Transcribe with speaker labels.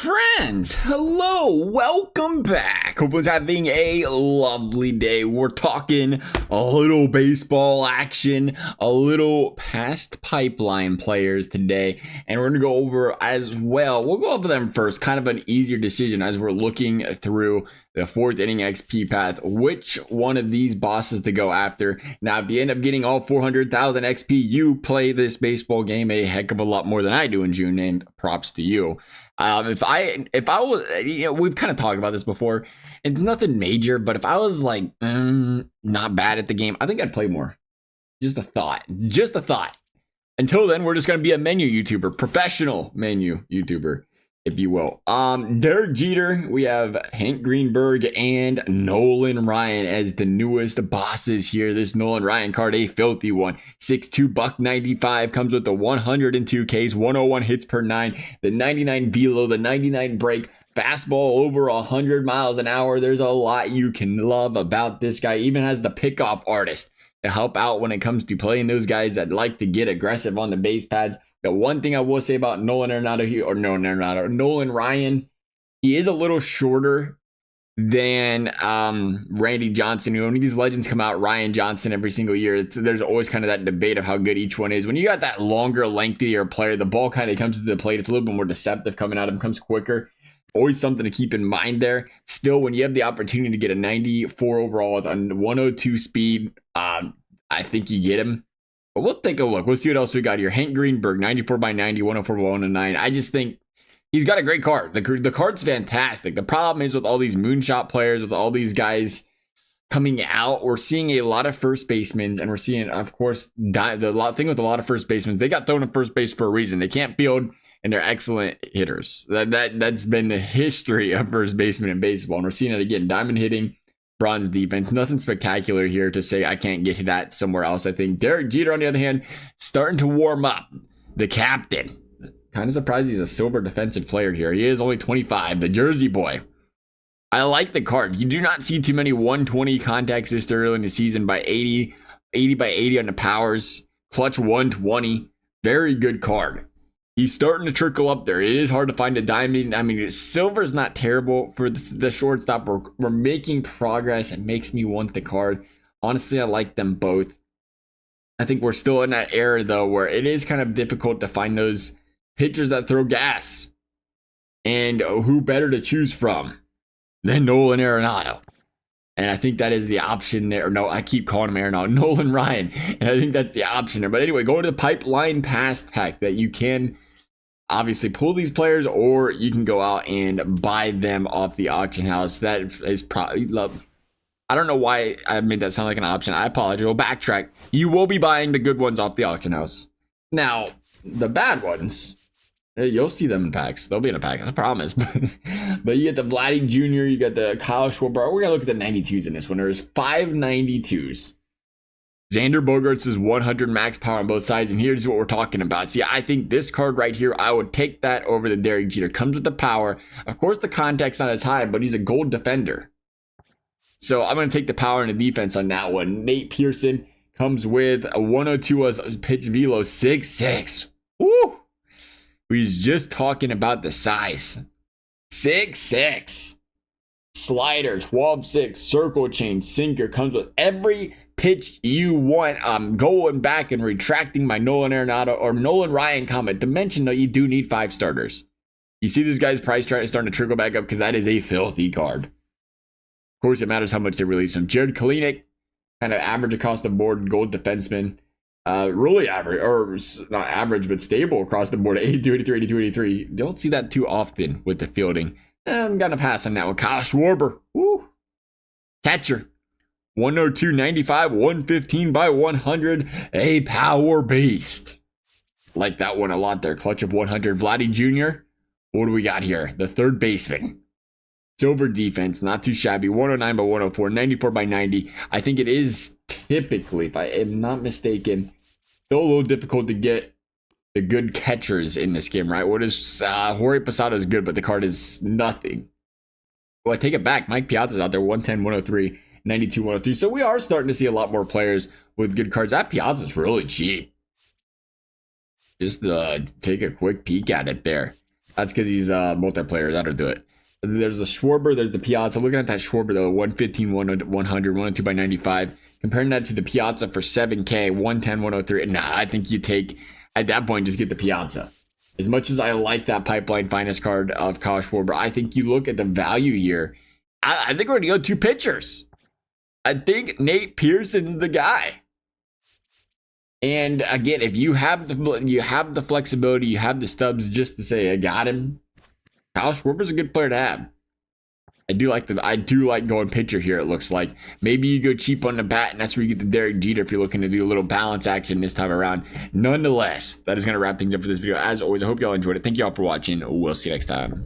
Speaker 1: Friends, hello, welcome back. Hope everyone's having a lovely day. We're talking a little baseball action, a little past pipeline players today, and we're going to go over as well. We'll go over them first, kind of an easier decision as we're looking through the fourth inning XP path, which one of these bosses to go after. Now, if you end up getting all 400,000 XP, you play this baseball game a heck of a lot more than I do in June, and props to you. If I was, we've kind of talked about this before. It's nothing major, but if I was like not bad at the game, I think I'd play more. Just a thought. Until then, we're just gonna be a menu YouTuber, professional menu YouTuber, if you will. Derek Jeter, we have Hank Greenberg and Nolan Ryan as the newest bosses here. This Nolan Ryan card, a filthy one. 6'2", $195, comes with the 102 Ks, 101 hits per 9, the 99 velo, the 99 break, fastball over 100 miles an hour. There's a lot you can love about this guy. Even has the pickoff artist to help out when it comes to playing those guys that like to get aggressive on the base pads. The one thing I will say about Nolan Ryan, he is a little shorter than Randy Johnson. When these legends come out, Ryan Johnson every single year, there's always kind of that debate of how good each one is. When you got that longer, lengthier player, the ball kind of comes to the plate. It's a little bit more deceptive coming out of him, comes quicker. Always something to keep in mind there. Still, when you have the opportunity to get a 94 overall with a 102 speed, I think you get him. But we'll take a look. We'll see what else we got here. Hank Greenberg, 94 by 90, 104 by 109. I just think he's got a great card. The card's fantastic. The problem is with all these moonshot players, with all these guys coming out, we're seeing a lot of first basemen, and we're seeing, of course, the thing with a lot of first basemen, they got thrown to first base for a reason. They can't field, and they're excellent hitters. That's been the history of first baseman in baseball, and we're seeing it again. Diamond hitting, bronze defense. Nothing spectacular here to say I can't get to that somewhere else. I think Derek Jeter, on the other hand, starting to warm up. The captain. Kind of surprised he's a silver defensive player here. He is only 25, the Jersey boy. I like the card. You do not see too many 120 contacts this early in the season by 80 by 80 on the powers. Clutch 120. Very good card. He's starting to trickle up there. It is hard to find a diamond. I mean, silver is not terrible for the shortstop. We're making progress. It makes me want the card. Honestly, I like them both. I think we're still in that era, though, where it is kind of difficult to find those pitchers that throw gas. And who better to choose from than Nolan Arenado? And I think that is the option there. No, I keep calling him Arenado. Nolan Ryan. And I think that's the option there. But anyway, go to the pipeline pass pack that you can obviously pull these players, or you can go out and buy them off the auction house. That is probably love. I don't know why I made that sound like an option. I apologize. We'll backtrack. You will be buying the good ones off the auction house. Now, the bad ones, you'll see them in packs. They'll be in a pack, I promise. But you get the Vladdy Jr., you got the Kyle Schwab. We're going to look at the 92s in this one. There's 5 92s. Xander Bogaerts is 100 max power on both sides, and here's what we're talking about. See, I think this card right here, I would take that over the Derek Jeter. Comes with the power. Of course, the contact's not as high, but he's a gold defender. So I'm going to take the power and the defense on that one. Nate Pearson comes with a 102 as pitch velo, 6'6". Woo! He's just talking about the size. 6'6". Slider, 12-6, circle change, sinker, comes with every pitch you want. I'm going back and retracting my Nolan Arenado or Nolan Ryan comment to mention that you do need 5 starters. You see this guy's price starting to trickle back up because that is a filthy card. Of course, it matters how much they release him. Jared Kalenic, kind of average across the board, gold defenseman. Really average, or not average, but stable across the board. 82, 83, 82, 83. Don't see that too often with the fielding. I'm going to pass on that one. Kyle Schwarber. Woo. Catcher. 102, 95, 115 by 100. A power beast. Like that one a lot there. Clutch of 100. Vladdy Jr. What do we got here? The third baseman. Silver defense. Not too shabby. 109 by 104. 94 by 90. I think it is typically, if I am not mistaken, still a little difficult to get the good catchers in this game, right? What is Jorge Posada is good, but the card is nothing. Well, I take it back. Mike Piazza's out there, 110, 103, 92, 103. So we are starting to see a lot more players with good cards. That Piazza's really cheap. Just take a quick peek at it there. That's because he's a multiplayer. That'll do it. There's the Schwarber. There's the Piazza. Looking at that Schwarber, though, 115, 100, 102 by 95. Comparing that to the Piazza for 7K, 110, 103. Nah, I think you take, at that point, just get the Piazza. As much as I like that Pipeline Finest card of Kyle Schwarber, I think you look at the value here. I think we're going to go 2 pitchers. I think Nate Pearson's the guy. And again, if you have the flexibility, you have the stubs just to say, I got him. Kyle Schwarber's a good player to have. I do like going pitcher here, it looks like. Maybe you go cheap on the bat, and that's where you get the Derek Jeter if you're looking to do a little balance action this time around. Nonetheless, that is going to wrap things up for this video. As always, I hope y'all enjoyed it. Thank y'all for watching. We'll see you next time.